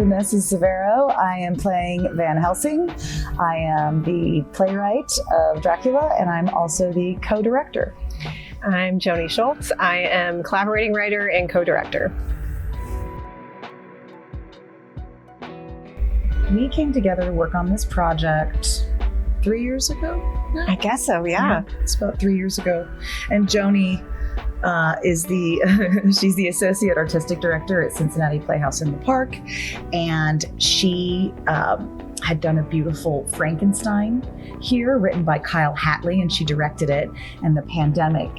Vanessa Severo. I am playing Van Helsing. I am the playwright of Dracula, and I'm also the co-director. I'm Joanie Schultz. I am collaborating writer and co-director. We came together to work on this project 3 years ago? I guess so, yeah. It's about 3 years ago. And Joanie is she's the associate artistic director at Cincinnati Playhouse in the Park. And she had done a beautiful Frankenstein here written by Kyle Hatley, and she directed it. And the pandemic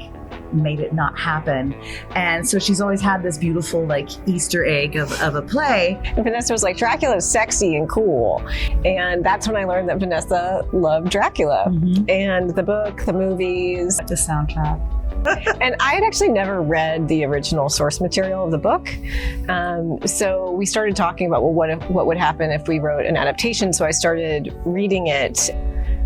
made it not happen. And so she's always had this beautiful like Easter egg of a play. And Vanessa was like, Dracula's sexy and cool. And that's when I learned that Vanessa loved Dracula. Mm-hmm. And the book, the movies, The soundtrack. And I had actually never read the original source material of the book. So we started talking about, well, what would happen if we wrote an adaptation? So I started reading it.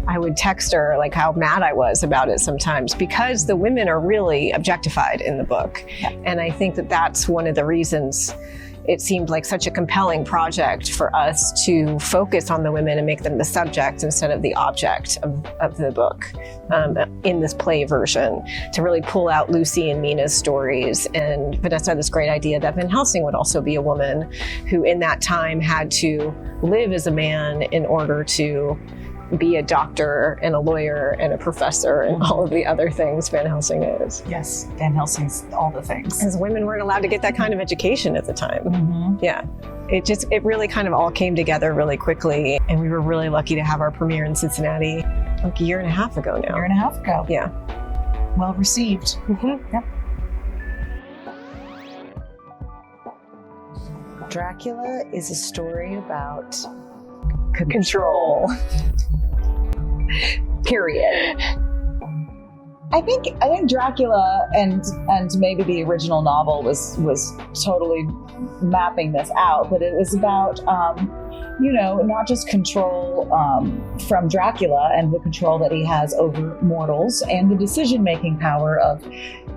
I would text her like how mad I was about it sometimes, because the women are really objectified in the book. Yeah. And I think that that's one of the reasons it seemed like such a compelling project for us to focus on the women and make them the subject instead of the object of the book in this play version, to really pull out Lucy and Mina's stories. And Vanessa had this great idea that Van Helsing would also be a woman who in that time had to live as a man in order to be a doctor and a lawyer and a professor and all of the other things Van Helsing is. Yes, Van Helsing's all the things. As women weren't allowed to get that kind of education at the time. Mm-hmm. Yeah. It really kind of all came together really quickly. And we were really lucky to have our premiere in Cincinnati like a year and a half ago now. A year and a half ago. Yeah. Well received. Mm-hmm. Yep. Dracula is a story about control. Period. I think Dracula and maybe the original novel was totally mapping this out, but it was about not just control from Dracula and the control that he has over mortals and the decision-making power of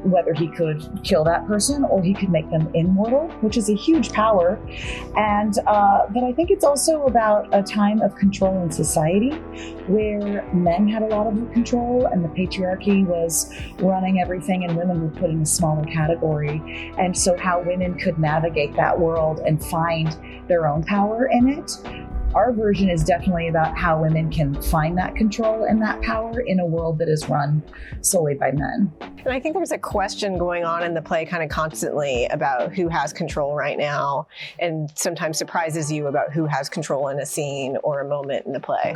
whether he could kill that person or he could make them immortal, which is a huge power. And but I think it's also about a time of control in society where men had a lot of control and the patriarchy was running everything and women were put in a smaller category. And so how women could navigate that world and find their own power in it. Our version is definitely about how women can find that control and that power in a world that is run solely by men. And I think there's a question going on in the play kind of constantly about who has control right now, and sometimes surprises you about who has control in a scene or a moment in the play.